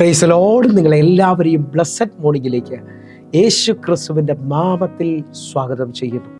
Praise the Lord. നിങ്ങളെല്ലാവരെയും blessed മോർണിംഗിലേക്ക് യേശു ക്രിസ്തുവിൻ്റെ നാമത്തിൽ സ്വാഗതം ചെയ്യുന്നു.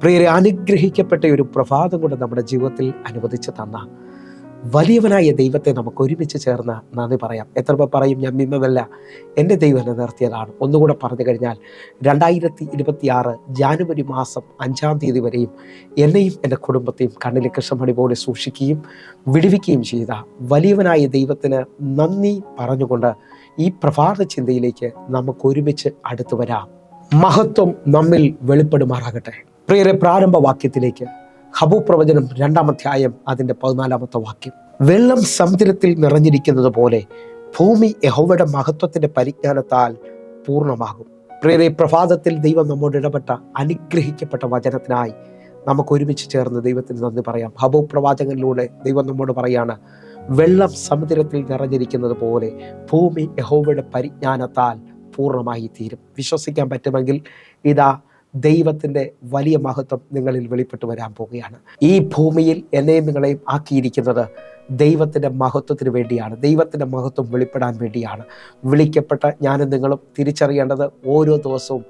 പ്രിയരെ, അനുഗ്രഹിക്കപ്പെട്ട ഒരു പ്രഭാതം കൊണ്ട് നമ്മുടെ ജീവിതത്തിൽ അനുവദിച്ച് തന്ന വലിയവനായ ദൈവത്തെ നമുക്ക് ഒരുമിച്ച് ചേർന്ന് നന്ദി പറയാം. എത്ര പേർ പറയും, ഞാൻ മിമ്മല്ല, എൻ്റെ ദൈവം എന്നെ നിർത്തിയതാണ്. ഒന്നുകൂടെ പറഞ്ഞു കഴിഞ്ഞാൽ 2026 ജാനുവരി മാസം 5-ാം തീയതി വരെയും എന്നെയും എൻ്റെ കുടുംബത്തെയും കണ്ണിലെ കൃഷ്ണമണി പോലെ സൂക്ഷിക്കുകയും വിടുവിക്കുകയും ചെയ്ത വലിയവനായ ദൈവത്തിന് നന്ദി പറഞ്ഞുകൊണ്ട് ഈ പ്രഭാത ചിന്തയിലേക്ക് നമുക്ക് ഒരുമിച്ച് അടുത്തു വരാം. മഹത്വം നമ്മിൽ വെളിപ്പെടുമാറാകട്ടെ. പ്രിയരെ, പ്രാരംഭ വാക്യത്തിലേക്ക് ഹബൂബ് പ്രവചനം 2-ാം അധ്യായം അതിൻ്റെ 14-ാമത്തെ വാക്യം. വെള്ളം സമുദ്രത്തിൽ നിറഞ്ഞിരിക്കുന്നത് പോലെ ഭൂമി യഹോവയുടെ മഹത്വത്തിന്റെ പരിജ്ഞാനത്താൽ പൂർണ്ണമാകും. പ്രിയരെ, പ്രഭാതത്തിൽ ദൈവം നമ്മോട് ഇടപെട്ട അനുഗ്രഹിക്കപ്പെട്ട വചനത്തിനായി നമുക്ക് ഒരുമിച്ച് ചേർന്ന് ദൈവത്തിന് നന്ദി പറയാം. ഹബൂബ് പ്രവാചകനിലൂടെ ദൈവം നമ്മോട് പറയാണ്, വെള്ളം സമുദ്രത്തിൽ നിറഞ്ഞിരിക്കുന്നത് പോലെ ഭൂമി യഹോവയുടെ പരിജ്ഞാനത്താൽ പൂർണ്ണമായി തീരും. വിശ്വസിക്കാൻ പറ്റുമെങ്കിൽ ഇതാ ദൈവത്തിൻ്റെ വലിയ മഹത്വം നിങ്ങളിൽ വെളിപ്പെട്ട് വരാൻ പോവുകയാണ്. ഈ ഭൂമിയിൽ എന്നെയും നിങ്ങളെയും ആക്കിയിരിക്കുന്നത് ദൈവത്തിൻ്റെ മഹത്വത്തിന് വേണ്ടിയാണ്. ദൈവത്തിൻ്റെ മഹത്വം വെളിപ്പെടാൻ വേണ്ടിയാണ്. വിളിക്കപ്പെട്ട ഞാനും നിങ്ങളും തിരിച്ചറിയേണ്ടത് ഓരോ ദിവസവും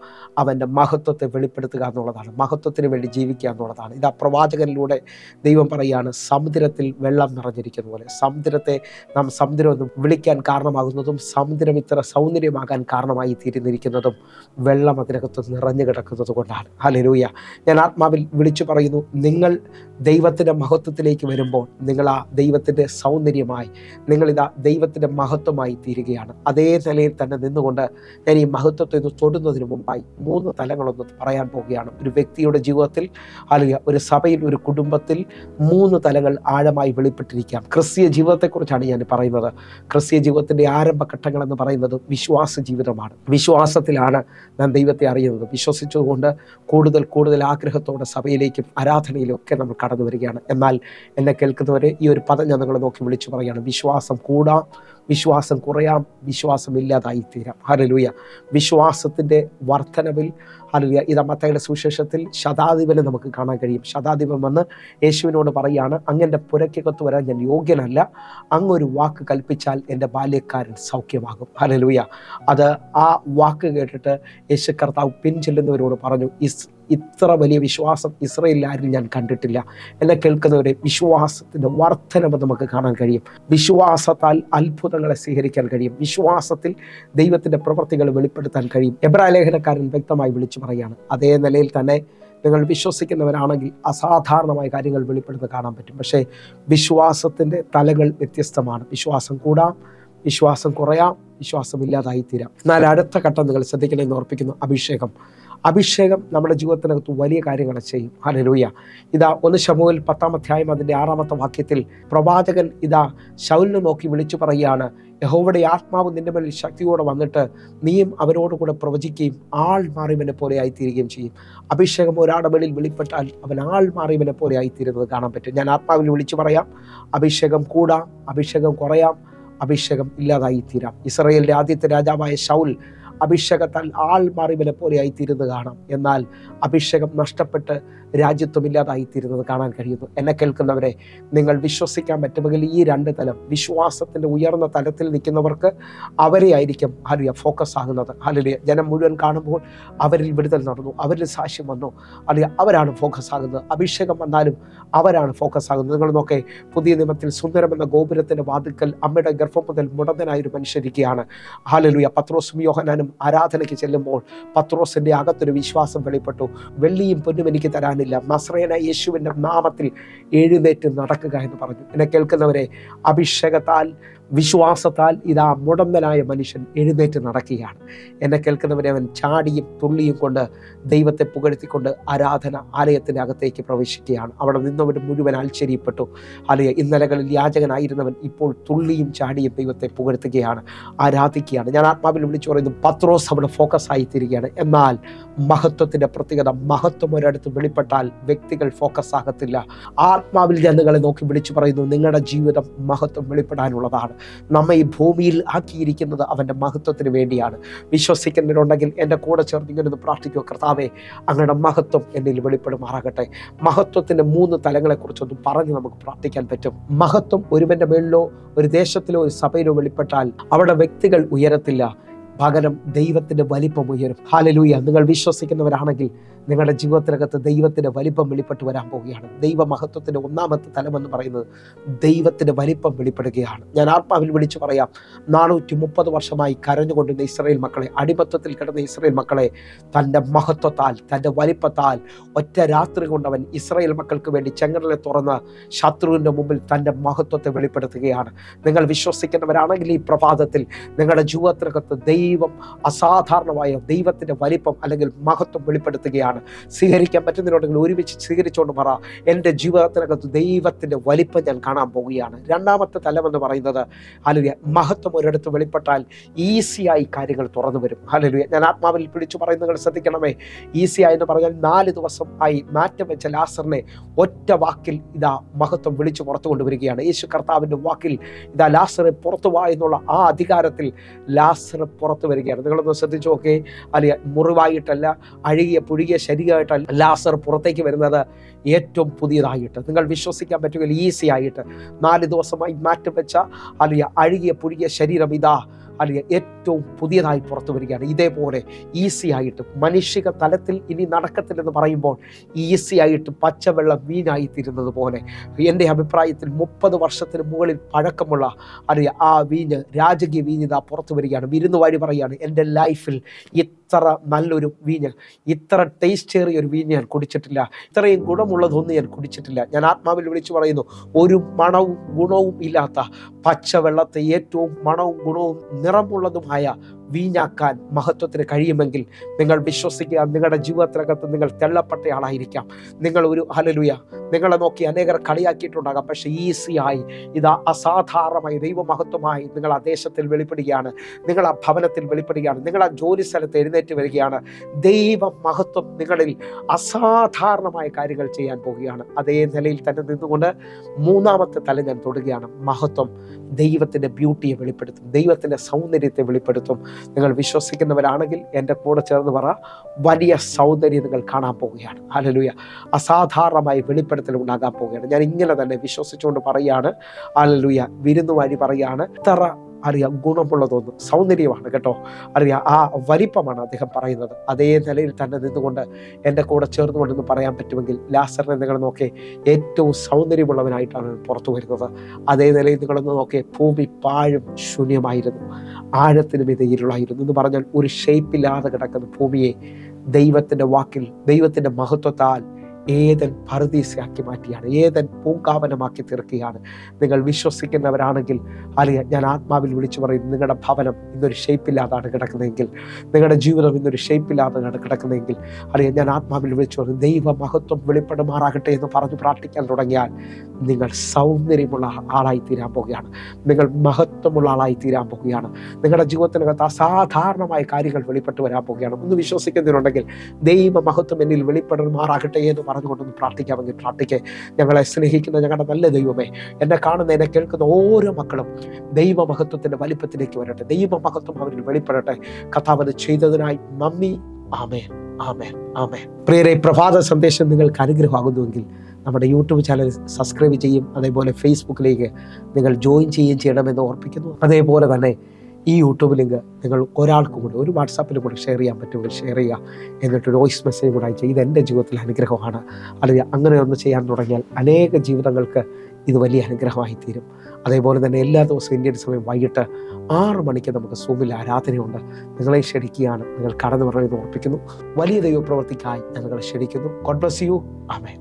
അവൻ്റെ മഹത്വത്തെ വെളിപ്പെടുത്തുക എന്നുള്ളതാണ്. മഹത്വത്തിന് വേണ്ടി ജീവിക്കുക എന്നുള്ളതാണ്. ഇത് പ്രവാചകനിലൂടെ ദൈവം പറയുകയാണ്, സമുദ്രത്തിൽ വെള്ളം നിറഞ്ഞിരിക്കുന്ന പോലെ സമുദ്രത്തെ നാം സമുദ്രമെന്നും വിളിക്കാൻ കാരണമാകുന്നതും സമുദ്രം ഇത്ര സൗന്ദര്യമാകാൻ കാരണമായി തീരുന്നിരിക്കുന്നതും വെള്ളം അതിനകത്ത് നിറഞ്ഞു കിടക്കുന്നത് കൊണ്ടാണ്. ഹല്ലേലൂയ. ഞാൻ ആത്മാവിൽ വിളിച്ചു പറയുന്നു, നിങ്ങൾ ദൈവത്തിൻ്റെ മഹത്വത്തിലേക്ക് വരുമ്പോൾ നിങ്ങൾ ആ ദൈവത്തിൻ്റെ സൗന്ദര്യമായി, നിങ്ങളിതാ ദൈവത്തിൻ്റെ മഹത്വമായി തീരുകയാണ്. അതേ നിലയിൽ തന്നെ നിന്നുകൊണ്ട് ഞാൻ ഈ മഹത്വത്തെ ഒന്ന് തൊടുന്നതിന് മുമ്പായി 3 തലങ്ങളൊന്ന് പറയാൻ പോവുകയാണ്. ഒരു വ്യക്തിയുടെ ജീവിതത്തിൽ, അല്ലെങ്കിൽ ഒരു സഭയിൽ, ഒരു കുടുംബത്തിൽ 3 തലങ്ങൾ ആഴമായി വെളിപ്പെട്ടിരിക്കാം. ക്രിസ്തീയ ജീവിതത്തെക്കുറിച്ചാണ് ഞാൻ പറയുന്നത്. ക്രിസ്തീയ ജീവിതത്തിൻ്റെ ആരംഭഘട്ടങ്ങൾ എന്ന് പറയുന്നത് വിശ്വാസ ജീവിതമാണ്. വിശ്വാസത്തിലാണ് ഞാൻ ദൈവത്തെ അറിയുന്നത്. വിശ്വസിച്ചുകൊണ്ട് കൂടുതൽ ആഗ്രഹത്തോടെ സഭയിലേക്കും ആരാധനയിലും ഒക്കെ നമ്മൾ കടന്നു വരികയാണ്. എന്നാൽ എന്നെ കേൾക്കുന്നവരെ, ഈ ഒരു പദം ഞാൻ നിങ്ങളെ നോക്കി വിളിച്ചു പറയുകയാണ്, വിശ്വാസം കൂടാം, വിശ്വാസം കുറയാം, വിശ്വാസം ഇല്ലാതായി തീരാം. ഹല്ലേലൂയ. വിശ്വാസത്തിൻ്റെ വർധനവിൽ, ഹല്ലേലൂയ, ഇതാ മത്തായിയുടെ സുവിശേഷത്തിൽ ശതാധിപനെ നമുക്ക് കാണാൻ കഴിയും. ശതാധിപൻ വന്ന് യേശുവിനോട് പറയുകയാണ്, അങ്ങൻ്റെ പുരയ്ക്കകത്ത് വരാൻ ഞാൻ യോഗ്യനല്ല, അങ്ങൊരു വാക്ക് കൽപ്പിച്ചാൽ എൻ്റെ ബാല്യക്കാരൻ സൗഖ്യമാകും. ഹല്ലേലൂയ. അത് ആ വാക്ക് കേട്ടിട്ട് യേശു കർത്താവ് പിൻചെല്ലുന്നവരോട് പറഞ്ഞു, ഇത്ര വലിയ വിശ്വാസം ഇസ്രായേലിൽ ആരും ഞാൻ കണ്ടിട്ടില്ല. എന്നെ കേൾക്കുന്നവരെ, വിശ്വാസത്തിൻ്റെ വർധനവ് നമുക്ക് കാണാൻ കഴിയും. വിശ്വാസത്താൽ അത്ഭുതങ്ങളെ സ്വീകരിക്കാൻ കഴിയും. വിശ്വാസത്തിൽ ദൈവത്തിൻ്റെ പ്രവൃത്തികൾ വെളിപ്പെടുത്താൻ കഴിയും. എബ്രായ ലേഖനക്കാരൻ വ്യക്തമായി വിളിച്ചു പറയുകയാണ്. അതേ നിലയിൽ തന്നെ നിങ്ങൾ വിശ്വസിക്കുന്നവരാണെങ്കിൽ അസാധാരണമായ കാര്യങ്ങൾ വെളിപ്പെടുത്തി കാണാൻ പറ്റും. പക്ഷേ വിശ്വാസത്തിൻ്റെ തലങ്ങൾ വ്യത്യസ്തമാണ്. വിശ്വാസം കൂടാം, വിശ്വാസം കുറയാം, വിശ്വാസം ഇല്ലാതായി തീരാം. എന്നാൽ അടുത്ത ഘട്ടം നിങ്ങൾ ശ്രദ്ധിക്കണമെന്ന് ഓർപ്പിക്കുന്നു, അഭിഷേകം നമ്മുടെ ജീവിതത്തിനകത്ത് വലിയ കാര്യങ്ങൾ ചെയ്യും. ഹല്ലേലൂയ. ഇതാ 1 ശമൂവേൽ 10-ാം അധ്യായം അതിൻ്റെ 6-ാമത്തെ വാക്യത്തിൽ പ്രവാചകൻ ഇതാ ശൗലിനെ നോക്കി വിളിച്ചു പറയുകയാണ്, യഹോവയുടെ ആത്മാവ് നിന്റെ മേൽ ശക്തിയോടെ വന്നിട്ട് നീയും അവരോട് കൂടെ പ്രവചിക്കുകയും ആൾ മാറിയവനെ പോലെ ആയിത്തീരുകയും ചെയ്യും. അഭിഷേകം ഒരാളുടെ മേളിൽ വെളിപ്പെട്ടാൽ അവൻ ആൾ മാറിയവനെ പോലെ ആയിത്തീരുന്നത് കാണാൻ പറ്റും. ഞാൻ ആത്മാവിൽ വിളിച്ചു പറയാം, അഭിഷേകം കൂടാം, അഭിഷേകം കുറയാം, അഭിഷേകം ഇല്ലാതായി തീരാം. ഇസ്രായേലിൻ്റെ ആദ്യത്തെ രാജാവായ ശൗൽ അഭിഷേകത്താൽ ആൾ മാറിവനെ പോലെ ആയിത്തീരുന്നത് കാണാം. എന്നാൽ അഭിഷേകം നഷ്ടപ്പെട്ട് രാജ്യത്വമില്ലാതായിത്തീരുന്നത് കാണാൻ കഴിയുന്നു. എന്നെ കേൾക്കുന്നവരെ, നിങ്ങൾ വിശ്വസിക്കാൻ പറ്റുമെങ്കിൽ ഈ രണ്ട് തലം, വിശ്വാസത്തിൻ്റെ ഉയർന്ന തലത്തിൽ നിൽക്കുന്നവർക്ക് അവരെ ആയിരിക്കും ഫോക്കസ് ആകുന്നത്. ഹല്ലേലൂയ. ജനം മുഴുവൻ കാണുമ്പോൾ അവരിൽ വിടുതൽ നടന്നു, അവരിൽ സാക്ഷ്യം വന്നു, അവരാണ് ഫോക്കസ് ആകുന്നത്. അഭിഷേകം വന്നാലും അവരാണ് ഫോക്കസ് ആകുന്നത്. നിങ്ങൾ നോക്കേ, പുതിയ നിയമത്തിൽ സുന്ദരമെന്ന ഗോപുരത്തിൻ്റെ വാതിൽക്കൽ അമ്മയുടെ ഗർഭം മുതൽ മുടന്തനായൊരു മനുഷ്യരിക്കുകയാണ്. ഹല്ലേലൂയ. പത്രോസും യോഹന്നാനും ആരാധനയ്ക്ക് ചെല്ലുമ്പോൾ പത്രോസിൻ്റെ അകത്തൊരു വിശ്വാസം വെളിപ്പെട്ടു. വെള്ളിയും പൊന്നും എനിക്ക് തരാനില്ല, നസ്രയനായ യേശുവിൻ്റെ നാമത്തിൽ എഴുന്നേറ്റ് നടക്കുക എന്ന് പറഞ്ഞു. എന്നെ കേൾക്കുന്നവരെ, അഭിഷേകത്താൽ വിശ്വാസത്താൽ ഇതാ മുടന്തനായ മനുഷ്യൻ എഴുന്നേറ്റ് നടക്കുകയാണ്. എന്നെ കേൾക്കുന്നവരെ, അവൻ ചാടിയും തുള്ളിയും കൊണ്ട് ദൈവത്തെ പുകഴ്ത്തിക്കൊണ്ട് ആരാധന ആലയത്തിൻ്റെ അകത്തേക്ക് പ്രവേശിക്കുകയാണ്. അവിടെ നിന്നവൻ മുഴുവൻ ആശ്ചര്യപ്പെട്ടു. ഇന്നലകളിൽ യാചകനായിരുന്നവൻ ഇപ്പോൾ തുള്ളിയും ചാടിയും ദൈവത്തെ പുകഴ്ത്തുകയാണ്, ആരാധിക്കുകയാണ്. ഞാൻ ആത്മാവിൽ വിളിച്ചു പറയുന്നു, പത്രോസ് അവിടെ ഫോക്കസ് ആയിത്തീരുകയാണ്. എന്നാൽ മഹത്വത്തിൻ്റെ പ്രത്യേകത, മഹത്വം ഒരിടത്ത് വെളിപ്പെട്ടാൽ വ്യക്തികൾ ഫോക്കസ് ആകത്തില്ല. ആത്മാവിൽ ഞാൻ നിങ്ങളെ നോക്കി വിളിച്ചു പറയുന്നു, നിങ്ങളുടെ ജീവിതം മഹത്വം വെളിപ്പെടാനുള്ളതാണ്. നമ്മെ ഈ ഭൂമിയിൽ ആക്കിയിരിക്കുന്നത് അവൻ്റെ മഹത്വത്തിന് വേണ്ടിയാണ്. വിശ്വസിക്കുന്നവരുണ്ടെങ്കിൽ എൻ്റെ കൂടെ ചേർന്ന് ഇങ്ങനെ പ്രാർത്ഥിക്കുക, കർത്താവേ, അങ്ങയുടെ മഹത്വം എന്നിൽ വെളിപ്പെടുമാറാകട്ടെ. മഹത്വത്തിൻ്റെ 3 തലങ്ങളെക്കുറിച്ചൊന്നും പറഞ്ഞ് നമുക്ക് പ്രാർത്ഥിക്കാൻ പറ്റും. മഹത്വം ഒരുവൻ്റെ മേളിലോ ഒരു ദേശത്തിലോ ഒരു സഭയിലോ വെളിപ്പെട്ടാൽ അവിടെ വ്യക്തികൾ ഉയരത്തില്ല, പകരം ദൈവത്തിൻ്റെ വലിപ്പം ഉയരും. ഹല്ലേലൂയ. നിങ്ങൾ വിശ്വസിക്കുന്നവരാണെങ്കിൽ നിങ്ങളുടെ ജീവിതത്തിനകത്ത് ദൈവത്തിൻ്റെ വലിപ്പം വെളിപ്പെട്ട് വരാൻ പോവുകയാണ്. ദൈവമഹത്വത്തിൻ്റെ 1ാമത്തെ തലമെന്ന് പറയുന്നത് ദൈവത്തിൻ്റെ വലിപ്പം വെളിപ്പെടുകയാണ്. ഞാൻ ആത്മാവിൽ വിളിച്ചു പറയാം, 430 വർഷമായി കരഞ്ഞുകൊണ്ടിരുന്ന ഇസ്രായേൽ മക്കളെ, അടിമത്തത്തിൽ കിടന്ന ഇസ്രായേൽ മക്കളെ തൻ്റെ മഹത്വത്താൽ, തൻ്റെ വലിപ്പത്താൽ ഒറ്റ രാത്രി കൊണ്ടവൻ ഇസ്രായേൽ മക്കൾക്ക് വേണ്ടി ചെങ്കടലെ തുറന്ന് ശത്രുവിൻ്റെ മുമ്പിൽ തൻ്റെ മഹത്വത്തെ വെളിപ്പെടുത്തുകയാണ്. നിങ്ങൾ വിശ്വസിക്കുന്നവരാണെങ്കിൽ ഈ പ്രഭാതത്തിൽ നിങ്ങളുടെ ജീവിതത്തിനകത്ത് ദൈവം അസാധാരണമായ ദൈവത്തിൻ്റെ വലിപ്പം അല്ലെങ്കിൽ മഹത്വം വെളിപ്പെടുത്തുകയാണ്. സ്വീകരിക്കാൻ പറ്റുന്നതിനുണ്ടെങ്കിൽ ഒരുമിച്ച് സ്വീകരിച്ചുകൊണ്ട് പറ, എൻ്റെ ജീവിതത്തിനകത്ത് ദൈവത്തിൻ്റെ വലിപ്പം ഞാൻ കാണാൻ പോവുകയാണ്. 2ാമത്തെ തലമെന്ന് പറയുന്നത് ഹല്ലേലൂയ, മഹത്വം ഒരിടത്ത് വെളിപ്പെട്ടാൽ ഈസിയായി കാര്യങ്ങൾ തുറന്നു വരും. ഹല്ലേലൂയ. ഞാൻ ആത്മാവിൽ പിടിച്ചു പറയുന്നത് നിങ്ങൾ ശ്രദ്ധിക്കണമേ. ഈസിയായി എന്ന് പറഞ്ഞാൽ 4 ദിവസം ആയി മാറ്റം വെച്ച ലാസറിനെ ഒറ്റ വാക്കിൽ ഇതാ മഹത്വം വിളിച്ചു പുറത്തു കൊണ്ടുവരികയാണ്. യേശു കർത്താവിൻ്റെ വാക്കിൽ ഇതാ ലാസറെ പുറത്തു വാ എന്നുള്ള ആ അധികാരത്തിൽ ലാസർ പുറത്തു വരികയാണ്. നിങ്ങളൊന്ന് ശ്രദ്ധിച്ചു നോക്കേ. അല്ലെ, മുറിവായിട്ടല്ല, അഴുകിയ പുഴുകിയ ശരീരമായിട്ടല്ല ലാസർ പുറത്തേക്ക് വരുന്നത്, ഏറ്റവും പുതിയതായിട്ട്. നിങ്ങൾ വിശ്വസിക്കാൻ പറ്റുമെങ്കിൽ ഈസി ആയിട്ട് 4 ദിവസമായി മാറ്റം വെച്ച അല്ലെ അഴുകിയ പുഴുകിയ ശരീരം ഇതാ അല്ലെങ്കിൽ ഏറ്റവും പുതിയതായി പുറത്തു വരികയാണ്. ഇതേപോലെ ഈസി ആയിട്ട് മനുഷ്യ തലത്തിൽ ഇനി നടക്കത്തില്ലെന്ന് പറയുമ്പോൾ ഈസി ആയിട്ട് പച്ചവെള്ളം വീഞ്ഞായിത്തീരുന്നത് പോലെ എൻ്റെ അഭിപ്രായത്തിൽ 30 വർഷത്തിന് മുകളിൽ പഴക്കമുള്ള അല്ലെങ്കിൽ ആ വീഞ്ഞ്, രാജകീയ വീഞ്ഞ് ഇതാ പുറത്തു വരികയാണ്. വിരുന്ന് വഴി പറയുകയാണ്, എൻ്റെ ലൈഫിൽ ഇത്ര നല്ലൊരു വീഞ്ഞ്, ഇത്ര ടേസ്റ്റേറിയ ഒരു വീഞ്ഞ് ഞാൻ കുടിച്ചിട്ടില്ല, ഇത്രയും ഗുണമുള്ളതൊന്നും ഞാൻ കുടിച്ചിട്ടില്ല. ഞാൻ ആത്മാവിൽ വിളിച്ചു പറയുന്നു, ഒരു മണവും ഗുണവും ഇല്ലാത്ത പച്ചവെള്ളത്തെ ഏറ്റവും മണവും ഗുണവും നിറമുള്ളതുമായ വീഞ്ഞാക്കാൻ മഹത്വത്തിന് കഴിയുമെങ്കിൽ നിങ്ങൾ വിശ്വസിക്കുക, നിങ്ങളുടെ ജീവിതത്തിനകത്ത് നിങ്ങൾ തെള്ളപ്പെട്ട ആളായിരിക്കാം. നിങ്ങൾ ഒരു ഹല്ലേലൂയ, നിങ്ങളെ നോക്കി അനേകർ കളിയാക്കിയിട്ടുണ്ടാകാം. പക്ഷേ ഈസിയായി ഇതാ അസാധാരണമായി ദൈവമഹത്വമായി നിങ്ങൾ ആ ദേശത്തിൽ വെളിപ്പെടുകയാണ്, നിങ്ങൾ ആ ഭവനത്തിൽ വെളിപ്പെടുകയാണ്, നിങ്ങൾ ആ ജോലി സ്ഥലത്ത് എഴുന്നേറ്റ് വരികയാണ്. ദൈവ മഹത്വം നിങ്ങളിൽ അസാധാരണമായ കാര്യങ്ങൾ ചെയ്യാൻ പോവുകയാണ്. അതേ നിലയിൽ തന്നെ നിന്നുകൊണ്ട് 3ാമത്തെ തല ഞാൻ തൊടുകയാണ്. മഹത്വം ദൈവത്തിൻ്റെ ബ്യൂട്ടിയെ വെളിപ്പെടുത്തും, ദൈവത്തിൻ്റെ സൗന്ദര്യത്തെ വെളിപ്പെടുത്തും. നിങ്ങൾ വിശ്വസിക്കുന്നവരാണെങ്കിൽ എൻ്റെ കൂടെ ചേർന്ന് പറ, വലിയ സൗന്ദര്യം നിങ്ങൾ കാണാൻ പോവുകയാണ്. ഹല്ലേലൂയ. അസാധാരണമായ വെളിപ്പെടുത്തൽ ഉണ്ടാകാൻ പോവുകയാണ്. ഞാൻ ഇങ്ങനെ തന്നെ വിശ്വസിച്ചുകൊണ്ട് പറയുകയാണ്. ഹല്ലേലൂയ. വിരുന്ന് വഴി പറയുകയാണ്, ഇത്ര അറിയാം ഗുണമുള്ളതൊന്നും സൗന്ദര്യമാണ് കേട്ടോ. അറിയാം, ആ വലിപ്പമാണ് അദ്ദേഹം പറയുന്നത്. അതേ നിലയിൽ തന്നെ നിന്നുകൊണ്ട് എൻ്റെ കൂടെ ചേർന്നുകൊണ്ടെന്ന് പറയാൻ പറ്റുമെങ്കിൽ ലാസറിനെ നിങ്ങൾ നോക്കി, ഏറ്റവും സൗന്ദര്യമുള്ളവനായിട്ടാണ് പുറത്തു വരുന്നത്. അതേ നിലയിൽ നിങ്ങളൊന്ന് നോക്കി, ഭൂമി പാഴും ശൂന്യമായിരുന്നു, ആഴത്തിനും ഇത് ഇരുളായിരുന്നു എന്ന് പറഞ്ഞാൽ ഒരു ഷേപ്പില്ലാതെ കിടക്കുന്ന ഭൂമിയെ ദൈവത്തിൻ്റെ വാക്കിൽ, ദൈവത്തിൻ്റെ മഹത്വത്താൽ ഏതൻ പറുദീസയാക്കി മാറ്റിയാണ്, ഏതൻ പൂങ്കാവനമാക്കി തീർക്കുകയാണ്. നിങ്ങൾ വിശ്വസിക്കുന്നവരാണെങ്കിൽ അല്ലെങ്കിൽ ഞാൻ ആത്മാവിൽ വിളിച്ചു പറയും, നിങ്ങളുടെ ഭവനം ഇന്നൊരു ഷേപ്പില്ലാതാണ് കിടക്കുന്നതെങ്കിൽ, നിങ്ങളുടെ ജീവിതം ഇന്നൊരു ഷേപ്പില്ലാതാണ് കിടക്കുന്നതെങ്കിൽ, അല്ലെങ്കിൽ ഞാൻ ആത്മാവിൽ വിളിച്ചു പറയും, ദൈവ മഹത്വം വെളിപ്പെടുമാറാകട്ടെ എന്ന് പറഞ്ഞു പ്രാർത്ഥിക്കാൻ തുടങ്ങിയാൽ നിങ്ങൾ സൗന്ദര്യമുള്ള ആളായി തീരാൻ പോവുകയാണ്, നിങ്ങൾ മഹത്വമുള്ള ആളായി തീരാൻ പോവുകയാണ്. നിങ്ങളുടെ ജീവിതത്തിനകത്ത് അസാധാരണമായ കാര്യങ്ങൾ വെളിപ്പെട്ട് വരാൻ പോവുകയാണ്. ഒന്ന് വിശ്വസിക്കുന്നതിനുണ്ടെങ്കിൽ ദൈവ മഹത്വം എന്നിൽ വെളിപ്പെടുമാറാകട്ടെ എന്ന് പറഞ്ഞുകൊണ്ടൊന്ന് പ്രാർത്ഥിക്കാമെങ്കിൽ പ്രാർത്ഥിക്കേ. ഞങ്ങളെ സ്നേഹിക്കുന്ന ഞങ്ങളുടെ നല്ല ദൈവമേ, എന്നെ കാണുന്ന എന്നെ കേൾക്കുന്ന ഓരോ മക്കളും ദൈവമഹത്വത്തിൻ്റെ വലിപ്പത്തിലേക്ക് വരട്ടെ. ദൈവമഹത്വം അവരിൽ വെളിപ്പെടട്ടെ. കർത്താവ് അത് ചെയ്തതിനായി നന്ദി. ആമേൻ, ആമേൻ, ആമേൻ. പ്രിയരെ, പ്രഭാത സന്ദേശം നിങ്ങൾക്ക് അനുഗ്രഹമാകുന്നുവെങ്കിൽ നമ്മുടെ യൂട്യൂബ് ചാനൽ സബ്സ്ക്രൈബ് ചെയ്യും, അതേപോലെ ഫേസ്ബുക്കിലേക്ക് നിങ്ങൾ ജോയിൻ ചെയ്യുകയും ചെയ്യണമെന്ന് ഓർപ്പിക്കുന്നു. അതേപോലെ തന്നെ ഈ യൂട്യൂബ് ലിങ്ക് നിങ്ങൾ ഒരാൾക്കും കൂടി, ഒരു വാട്സാപ്പിലും കൂടി ഷെയർ ചെയ്യാൻ പറ്റുമെങ്കിൽ ഷെയർ ചെയ്യുക. എന്നിട്ടൊരു വോയിസ് മെസ്സേജ് കൂടെ അയച്ചു. ഇത് എൻ്റെ ജീവിതത്തിൽ അനുഗ്രഹമാണ്. അല്ലെങ്കിൽ അങ്ങനെ ഒന്ന് ചെയ്യാൻ തുടങ്ങിയാൽ അനേക ജീവിതങ്ങൾക്ക് ഇത് വലിയ അനുഗ്രഹമായി തീരും. അതേപോലെ തന്നെ എല്ലാ ദിവസവും ഇന്ത്യൻ സമയം വൈകിട്ട് 6 മണിക്ക് നമുക്ക് സൂമിൽ ആരാധനയുണ്ട്. നിങ്ങളെ ക്ഷണിക്കുകയാണ്. നിങ്ങൾ കടന്നു പറഞ്ഞതെന്ന് ഓർപ്പിക്കുന്നു. വലിയ ദൈവപ്രവൃത്തിക്കായി ഞങ്ങളെ ക്ഷണിക്കുന്നു. God bless you. ആമേൻ.